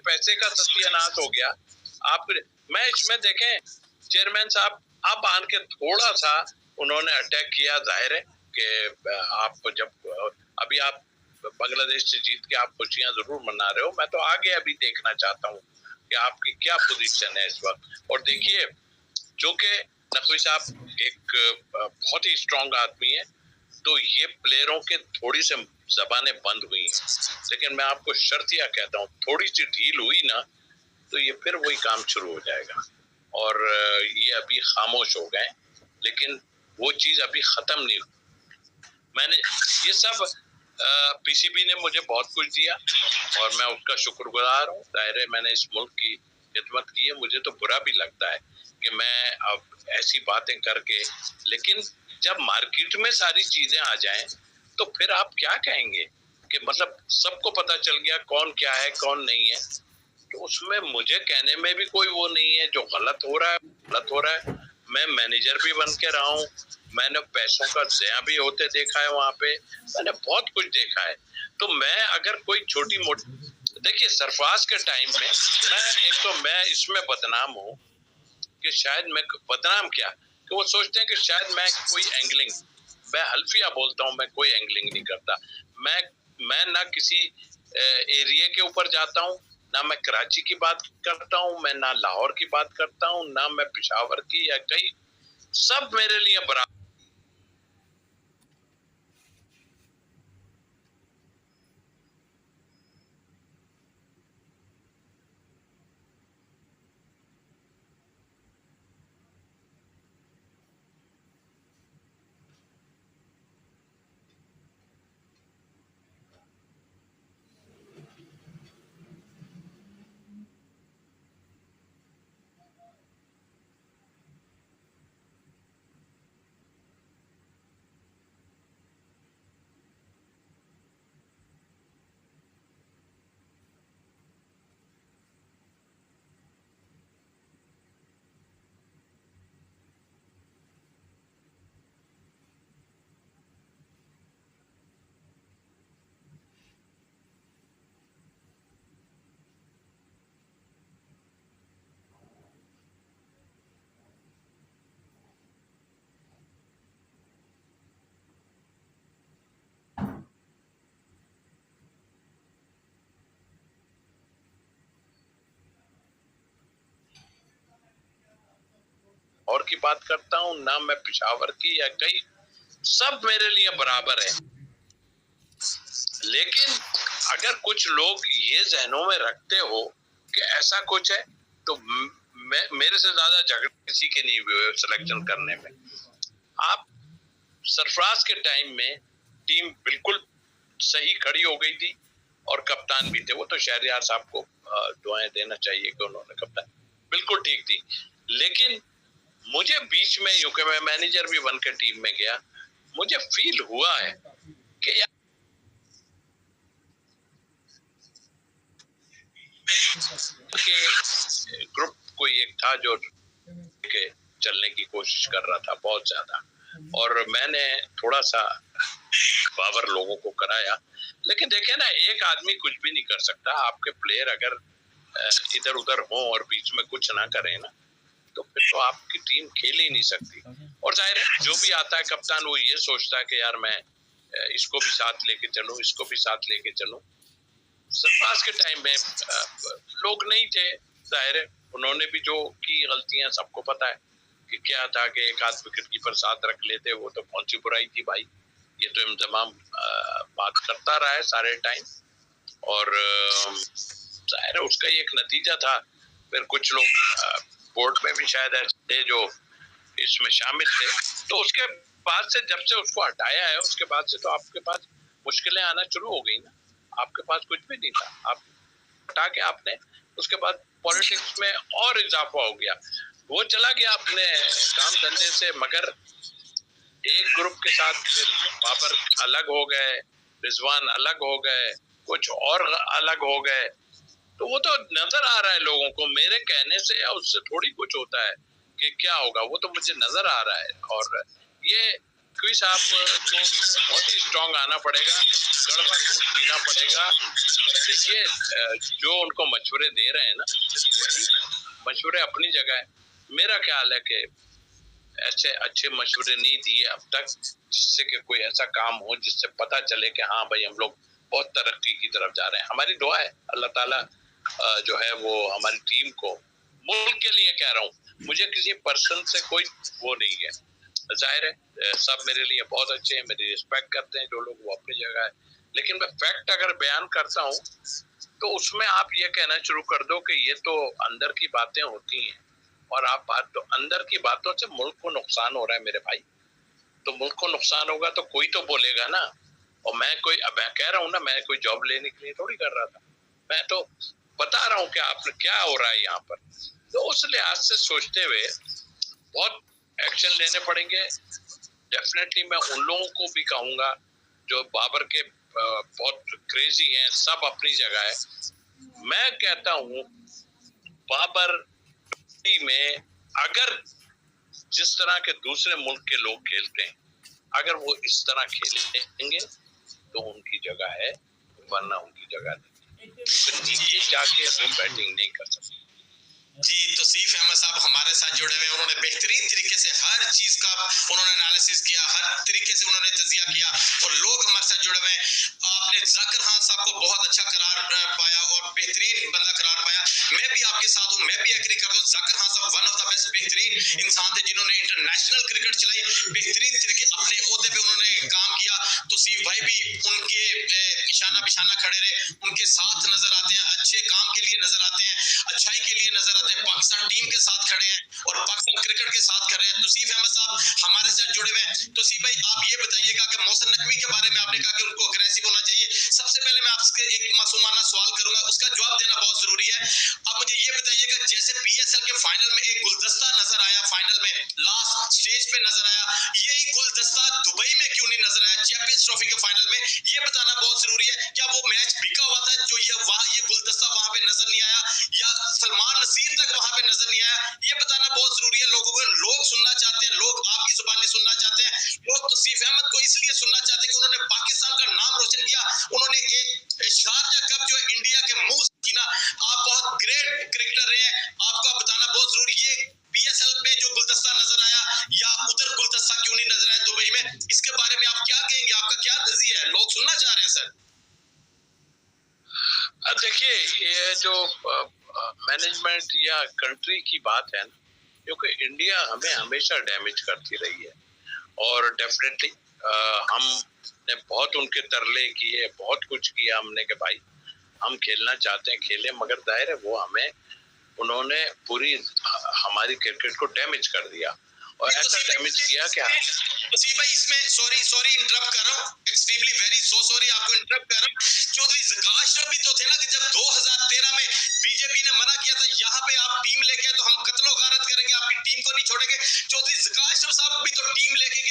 पैसे का सत्यानाश हो गया। आप मैं इसमें देखें चेयरमैन साहब अब आन के थोड़ा सा उन्होंने अटैक किया, जाहिर है कि आप जब अभी आप बांग्लादेश से जीत के आप खुशियां जरूर मना रहे हो, मैं तो आगे अभी देखना चाहता हूँ कि आपकी क्या पोजीशन है इस वक्त। और देखिए जो कि नकवी साहब एक बहुत ही स्ट्रांग आदमी है, तो ये प्लेयरों के थोड़ी से जबानें बंद हुई हैं, लेकिन मैं आपको शर्तिया कहता हूँ थोड़ी सी ढील हुई ना तो ये फिर वही काम शुरू हो जाएगा। और ये अभी खामोश हो गए, लेकिन वो चीज अभी खत्म नहीं हुई। मैंने ये सब पीसीबी ने मुझे बहुत कुछ दिया और मैं उसका शुक्रगुजार हूँ। जाहिर है मैंने इस मुल्क की खिदमत की है, मुझे तो बुरा भी लगता है कि मैं अब ऐसी बातें करके, लेकिन जब मार्केट में सारी चीजें आ जाएं तो फिर आप क्या कहेंगे कि मतलब सबको पता चल गया कौन क्या है कौन नहीं है, तो उसमें मुझे कहने में भी कोई वो नहीं है। जो गलत हो रहा है गलत हो रहा है। मैं मैनेजर भी बन के रहा हूँ, मैंने पैसों का ज़या भी होते देखा है, वहां पे मैंने बहुत कुछ देखा है। तो मैं अगर कोई छोटी मोटी, देखिए सरफराज के टाइम में मैं इसमें बदनाम हूँ कि शायद मैं बदनाम क्या कि वो सोचते हैं कि शायद मैं कोई एंगलिंग, मैं हल्फिया बोलता हूँ, मैं कोई एंगलिंग नहीं करता। मैं ना किसी एरिया के ऊपर जाता हूँ, ना मैं कराची की बात करता हूँ, मैं ना लाहौर की बात करता हूँ, ना मैं पेशावर की या कहीं, सब मेरे लिए बराबर। और की बात करता हूँ, ना मैं पेशावर की या कहीं, सब मेरे लिए बराबर है। लेकिन अगर कुछ लोग ये जहनों में रखते हो कि ऐसा कुछ है, तो मेरे से ज्यादा झगड़े किसी के नहीं हुए सिलेक्शन करने में। आप सरफराज के टाइम में टीम बिल्कुल सही खड़ी हो गई थी और कप्तान भी थे, वो तो शहरयार साहब को दुआएं देना चाहिए कि उन्होंने कप्तान बिल्कुल ठीक थी। लेकिन मुझे बीच में यूके में मैनेजर भी बनकर टीम में गया, मुझे फील हुआ है कि ग्रुप कोई एक था जो के चलने की कोशिश कर रहा था बहुत ज्यादा, और मैंने थोड़ा सा पावर लोगों को कराया। लेकिन देखे ना, एक आदमी कुछ भी नहीं कर सकता। आपके प्लेयर अगर इधर उधर हो और बीच में कुछ ना करें ना, तो फिर तो आपकी टीम खेल ही नहीं सकती। और जाहिर है जो भी आता है कप्तान, वो ये सोचता है कि यार मैं इसको भी साथ लेके चलूं, इसको भी साथ लेके चलूं। सरफराज के टाइम में लोग नहीं थे, जाहिर है उन्होंने भी जो की गलतियां सबको पता है कि क्या था कि एक आध विकेट कीपर साथ रख लेते, वो तो कौन सी बुराई थी भाई, ये तो इंतजाम बात करता रहा है सारे टाइम। और जाहिर है उसका एक नतीजा था। फिर कुछ लोग बोर्ड में भी शायद ऐसे जो इसमें शामिल थे, तो उसके बाद से जब से उसको हटाया है, उसके बाद से तो आपके पास मुश्किलें आना शुरू हो गई ना। आपके पास कुछ भी नहीं था, आप हटा के आपने उसके बाद पॉलिटिक्स में और इजाफा हो गया। वो चला गया अपने काम धंधे से, मगर एक ग्रुप के साथ फिर बाबर अलग हो गए, रिजवान अलग हो गए, कुछ और अलग हो गए। तो वो तो नजर आ रहा है लोगों को, मेरे कहने से या उससे थोड़ी कुछ होता है कि क्या होगा, वो तो मुझे नजर आ रहा है। और ये नकवी साहब को बहुत ही स्ट्रांग आना पड़ेगा, कड़वा दूध पीना पड़ेगा। देखिए जो उनको मशवरे दे रहे हैं ना, मशवरे अपनी जगह है। मेरा ख्याल है कि ऐसे अच्छे मशवरे नहीं दिए अब तक जिससे कि कोई ऐसा काम हो जिससे पता चले कि हाँ भाई हम लोग बहुत तरक्की की तरफ जा रहे हैं। हमारी दुआ है अल्लाह ताला जो है वो हमारी टीम को, मुल्क के लिए कह रहा हूँ, मुझे किसी पर्सन से कोई वो नहीं है, जाहिर है सब मेरे लिए बहुत अच्छे हैं, मेरी रिस्पेक्ट करते हैं जो लोग, वो अपनी जगह है। लेकिन मैं फैक्ट अगर बयान करता हूँ तो उसमें आप ये कहना शुरू कर दो कि ये तो अंदर की बातें होती हैं, और आप बात तो अंदर की बातों से मुल्क को नुकसान हो रहा है मेरे भाई। तो मुल्क को नुकसान होगा तो कोई तो बोलेगा ना। और मैं कोई, अब मैं कह रहा हूँ ना, मैं कोई जॉब लेने के लिए थोड़ी कर रहा था, मैं तो बता रहा हूँ कि आप क्या हो रहा है यहाँ पर। तो उस लिहाज से सोचते हुए बहुत एक्शन लेने पड़ेंगे। डेफिनेटली मैं उन लोगों को भी कहूंगा जो बाबर के बहुत क्रेजी हैं, सब अपनी जगह है। मैं कहता हूँ बाबर में अगर जिस तरह के दूसरे मुल्क के लोग खेलते हैं, अगर वो इस तरह खेलेंगे तो उनकी जगह है, वरना उनकी जगह नहीं। नीचे जाके हम बैटिंग नहीं कर सकते। जी, तौसीफ अहमद साहब हमारे साथ जुड़े हुए, उन्होंने बेहतरीन तरीके से हर चीज का उन्होंने एनालिसिस किया, हर तरीके से उन्होंने तजिया किया, और लोग हमारे साथ जुड़े हुए। आपने जाकिर खान साहब को बहुत अच्छा करार पाया और बेहतरीन बंदा करार पाया। मैं भी आपके साथ हूँ, मैं भी एग्री करता हूँ। जाकिर खान साहब वन ऑफ द बेस्ट बेहतरीन इंसान थे जिन्होंने इंटरनेशनल क्रिकेट चलाई, बेहतरीन तरीके अपने ओहदे पे उन्होंने काम किया। तौसीफ भाई भी उनके निशाना बिशाना खड़े रहे, उनके साथ नजर आते हैं, अच्छे काम के लिए नजर आते हैं, अच्छाई के लिए नजर आते हैं, पाकिस्तान टीम के साथ खड़े हैं और पाकिस्तान क्रिकेट के साथ खड़े हैं। तौसीफ अहमद साहब हमारे साथ जुड़े हुए हैं। तौसीफ भाई आप ये बताइएगा कि मोहसिन नकवी के बारे में आपने कहा कि उनको अग्रेसिव होना चाहिए। सबसे पहले मैं आपसे एक मासूमाना सवाल करूंगा, उसका जवाब देना बहुत जरूरी है। आप मुझे ये बताइएगा, जैसे PSL के फाइनल में एक गुलदस्ता नजर आया, फाइनल में लास्ट स्टेज पे नजर आया, यही गुलदस्ता दुबई में क्यों नहीं नजर आया चैंपियंस ट्रॉफी के फाइनल में? ये बताना बहुत जरूरी है। क्या वो मैच बिका हुआ था जो ये गुलदस्ता वहां पे नजर नहीं आया, या सलमान नसीर तक वहां पे नजर नहीं आया? ये बताना बहुत जरूरी है लोगों को। लोग सुनना चाहते हैं, लोग आपकी जुबानी सुनना चाहते हैं। लोग तौसीफ अहमद को इसलिए सुनना चाहते हैं कि उन्होंने पाकिस्तान का नाम रोशन किया, उन्होंने एक शारजा कप जो है इंडिया के मुंह से छीना। आप बहुत ग्रेट क्रिकेटर रहे हैं, आपका बताना बहुत जरूरी है। PSL में जो गुलदस्ता नजर आया या उधर गुलदस्ता क्यों नहीं नजर आया दुबई में, इसके बारे में आप क्या कहेंगे? आपका क्या तज़किया है? लोग सुनना चाह रहे हैं सर। देखिए ये जो मैनेजमेंट या कंट्री की बात है ना, क्योंकि इंडिया हमें हमेशा डैमेज करती रही है, और डेफिनेटली हमने बहुत उनके तरले किए, बहुत कुछ किया हमने कि भाई हम खेलना चाहते हैं खेलें, मगर जाहिर है वो हमें, उन्होंने पूरी हमारी क्रिकेट को डैमेज कर दिया, और ऐसा डैमेज किया कि तौसीफ भाई इसमें सॉरी इंटरप्ट कर रहा हूँ, एक्सट्रीमली वेरी सॉरी आपको इंटरप्ट कर रहा हूँ। चौधरी ज़कात अशरफ भी तो थे ना कि जब 2013 में बीजेपी ने मना किया था यहाँ पे आप टीम लेके तो हम कत्लो गारत करेंगे, आपकी टीम को नहीं छोड़ेंगे। चौधरी ज़कात अशरफ साहब भी तो टीम लेके